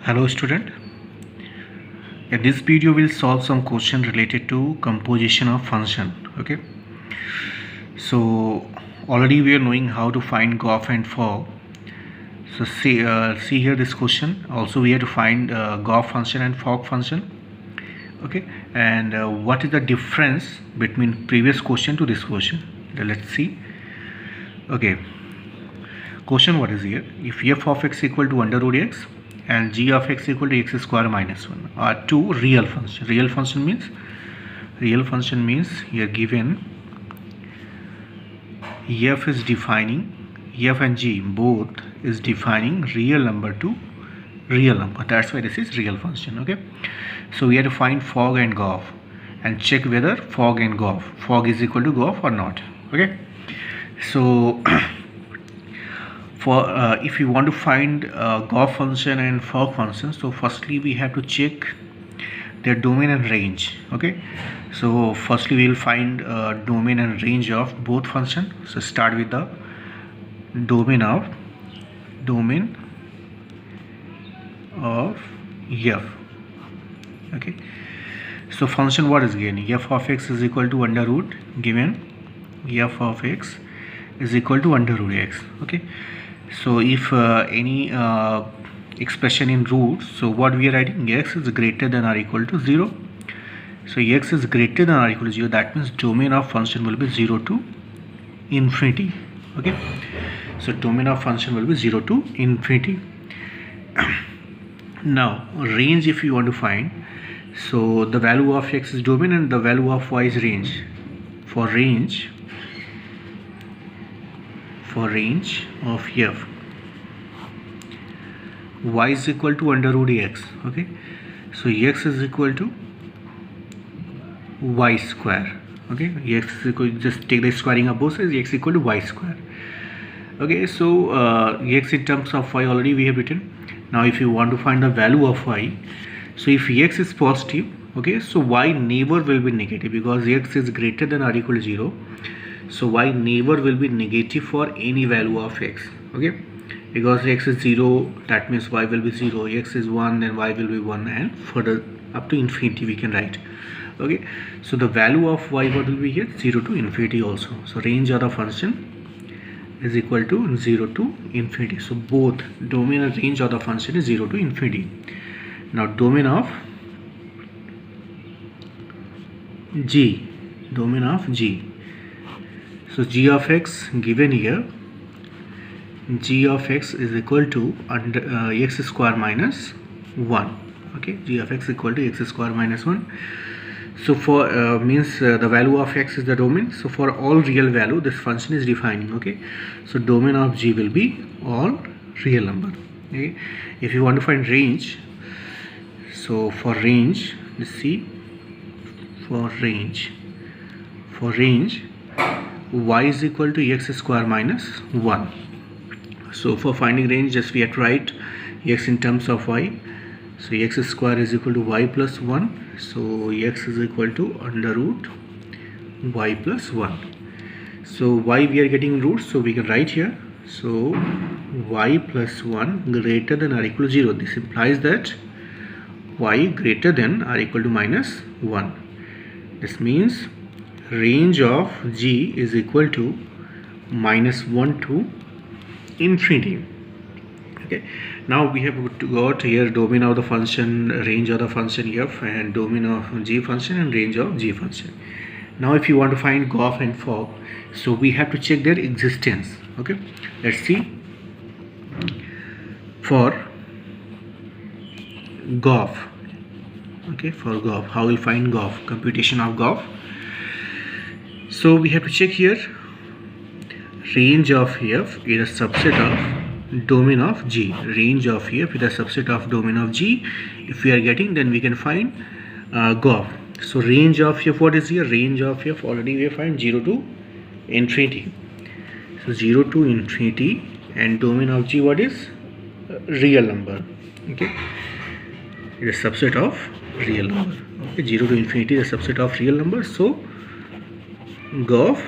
Hello student, in this video we'll solve some question related to composition of function. Okay, so already we are knowing how to find Goff and Fogg. So see here this question. Also we have to find Goff function and Fogg function. Okay, and what is the difference between previous question to this question? Let's see. Okay, question what is here? If f of x equal to under root x and g of x equal to x square minus 1 are two real functions. Real function means here given f is defining, f and g both is defining real number to real number. That's why this is real function. Okay, so we have to find Fogg and Goff and check whether Fogg is equal to Goff or not. Okay, so if you want to find Goff function and Fogg function, so firstly we have to check their domain and range. Okay, so firstly we will find domain and range of both function. So start with the domain of f. Okay, so function what is given? F of x is equal to under root, given f of x is equal to under root x. Okay, so if any expression in roots, so what we are writing, x is greater than or equal to 0. So x is greater than or equal to 0, that means domain of function will be 0 to infinity. Okay, so domain of function will be 0 to infinity. Now range, if you want to find, so the value of x is domain and the value of y is range. For range of f, y is equal to under root x. Okay, so x is equal to y square. Okay, x is equal, just take the squaring of both sides, x equal to y square. Okay, so x in terms of y already we have written. Now if you want to find the value of y, so if x is positive, okay, so y never will be negative because x is greater than or equal to 0. So y never will be negative for any value of x. Okay, because x is 0, that means y will be 0. X is 1, then y will be 1, and further up to infinity we can write. Okay, so the value of y what will be here? 0 to infinity also. So range of the function is equal to 0 to infinity. So both domain and range of the function is 0 to infinity. Now domain of g. So g of x given here, g of x is equal to under x square minus 1. Okay, g of x equal to x square minus 1. So for means the value of x is the domain. So for all real value this function is defining. Okay, so domain of g will be all real number. Okay, if you want to find range, so for range, let's see, for range y is equal to x square minus 1. So for finding range, just we have to write x in terms of y. So x square is equal to y plus 1. So x is equal to under root y plus 1. So y we are getting roots, so we can write here. So y plus 1 greater than or equal to 0. This implies that y greater than or equal to minus 1. This means range of g is equal to minus 1 to infinity. Okay, now we have got here domain of the function, range of the function f, and domain of g function and range of g function. Now if you want to find Goff and Fogg, so we have to check their existence. Okay, let's see. For Goff, okay, for Goff, how we'll find Goff, computation of Goff. So we have to check here range of f is a subset of domain of g. Range of f is a subset of domain of g. If we are getting, then we can find Goff. So range of f, what is here? Range of f already we find 0 to infinity. So 0 to infinity, and domain of g what is? Real number. Okay, it is a subset of real number. Okay, 0 to infinity is a subset of real number. So Goff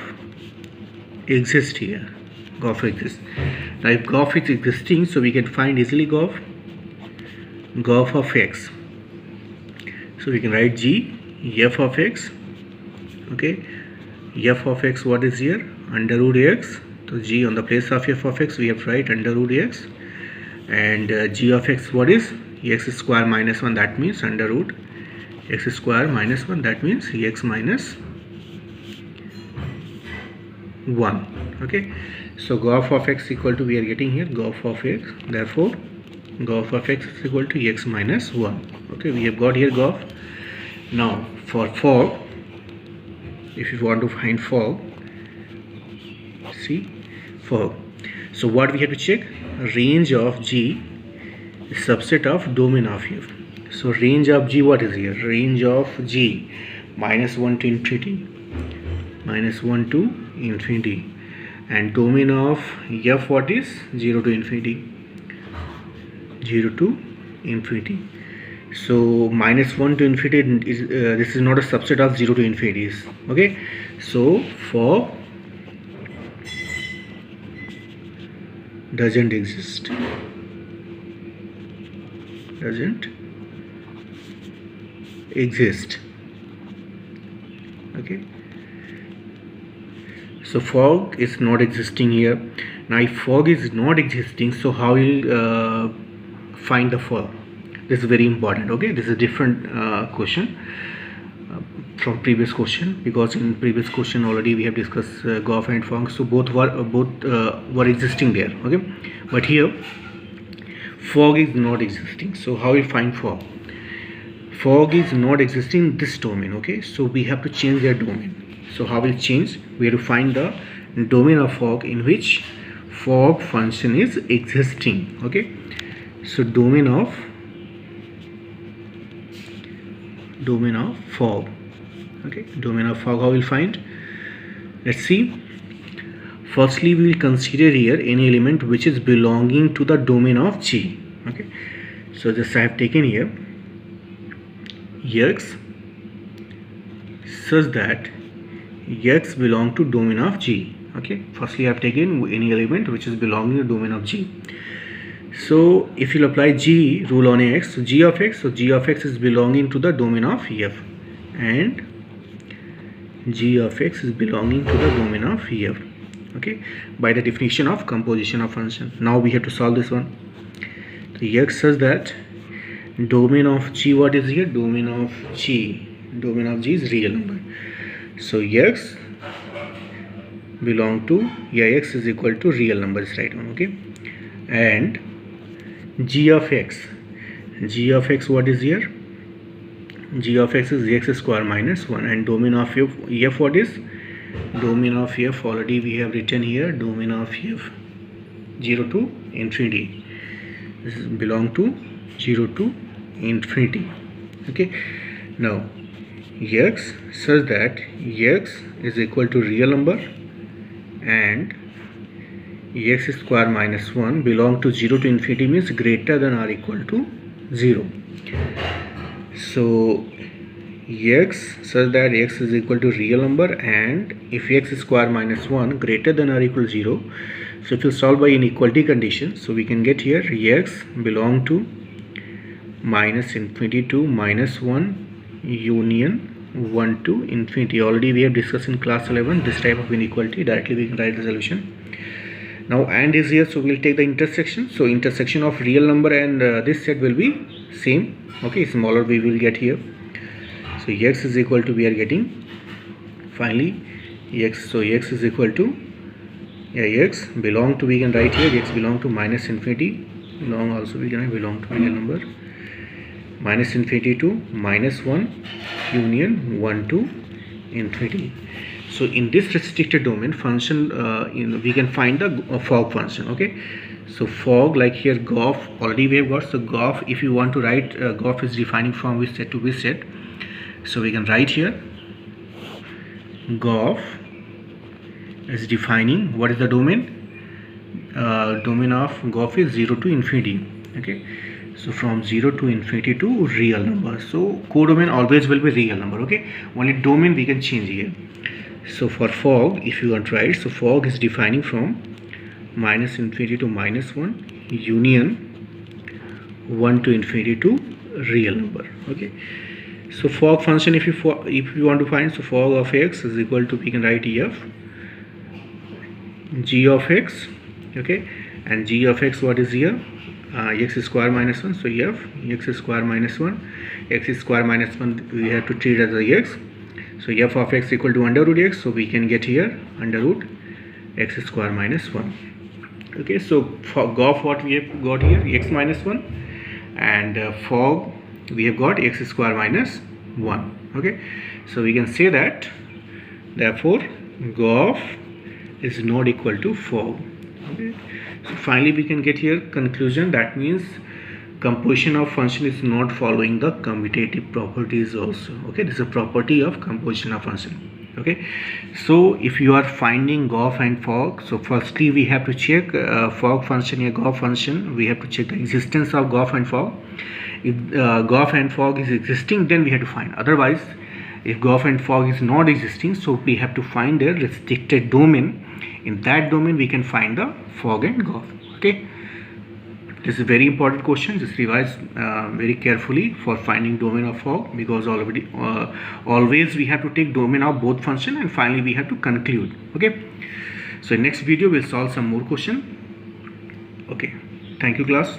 exists here. Goff exists. Now if Goff is existing, so we can find easily Goff. Gof of x. So we can write g f of x. Okay, f of x, what is here? Under root x. So g on the place of f of x we have to write under root x, and g of x, what is? X square minus 1, that means under root x square minus 1, that means x minus 1. Okay, so gof of x equal to, we are getting here gof of x, therefore gof of x is equal to x minus 1. Okay, we have got here gof. Now for fog, if you want to find fog, see fog, so what we have to check? Range of g is subset of domain of f. So range of g, what is here? Range of g minus 1 to infinity, minus 1 to infinity, and domain of f, what is? 0 to infinity, 0 to infinity. So minus 1 to infinity is this is not a subset of 0 to infinity. Okay, so fog doesn't exist, doesn't exist. Okay, so fog is not existing here. Now if fog is not existing, so how will find the fog? This is very important. Okay, this is a different question from previous question, because in previous question already we have discussed gof and fog, so both were existing there. Okay, but here fog is not existing, so how we find fog? Fog is not existing in this domain. Okay, so we have to change their domain. So how will change? We have to find the domain of fog in which fog function is existing. Okay, so domain of fog. Okay, domain of fog, how we'll find? Let's see. Firstly, we will consider here any element which is belonging to the domain of G. Okay, so this I have taken here x such that x belong to domain of G. Okay, firstly I have taken any element which is belonging to domain of G. So if you apply G rule on x, so G of x, so G of x is belonging to the domain of f, and G of x is belonging to the domain of f. Okay, by the definition of composition of function. Now we have to solve this one. So x such that domain of G, what is here? Domain of G is real number. So x belong to, x is equal to real numbers, right on. Okay, and g of x, what is here? G of x is x square minus 1, and domain of f, what is? Domain of f already we have written here, domain of f 0 to infinity. This is belong to 0 to infinity. Okay, now x such that x is equal to real number and x square minus 1 belong to 0 to infinity, means greater than or equal to 0. So x such that x is equal to real number, and if x square minus 1 greater than or equal to 0, so if you solve by inequality condition, so we can get here x belong to minus infinity to minus 1 union 1 to infinity. Already we have discussed in class 11 this type of inequality. Directly we can write the solution. Now and is here, so we'll take the intersection. So intersection of real number and this set will be same. Okay, smaller we will get here. So x is equal to, we are getting finally x, so x is equal to, x belong to, we can write here x belong to minus infinity, belong also we can belong to real number, minus infinity to minus 1 union 1 to infinity. So in this restricted domain function, we can find the fog function. Okay, so fog, like here gof already we have got. So gof, if you want to write gof is defining from which set to which set, so we can write here gof is defining, what is the domain? Domain of gof is 0 to infinity. Okay, so from 0 to infinity to real number. So codomain always will be real number. Okay, only domain we can change here. So for fog, if you want to write, so fog is defining from minus infinity to minus 1 union 1 to infinity to real number. Okay, so fog function, if you want to find, so fog of x is equal to, we can write f g of x. Okay, and g of x, what is here? X square minus 1, so f x square minus 1, x square minus 1 we have to treat as a x, so f of x equal to under root x, so we can get here under root x square minus 1. Okay, so for gof, what we have got here, x minus 1, and fog we have got x square minus 1. Okay, so we can say that therefore gof is not equal to fog. Okay, so finally we can get here conclusion, that means composition of function is not following the commutative properties also. Okay, this is a property of composition of function. Okay, so if you are finding gof and fog, so firstly we have to check fog function or gof function, we have to check the existence of gof and fog. If gof and fog is existing, then we have to find. Otherwise, if gof and fog is not existing, so we have to find a restricted domain. In that domain we can find the fog and gof. Okay, this is a very important question. Just revise very carefully for finding domain of fog, because always we have to take domain of both function, and finally we have to conclude. Okay, so in next video we'll solve some more question. Okay, thank you class.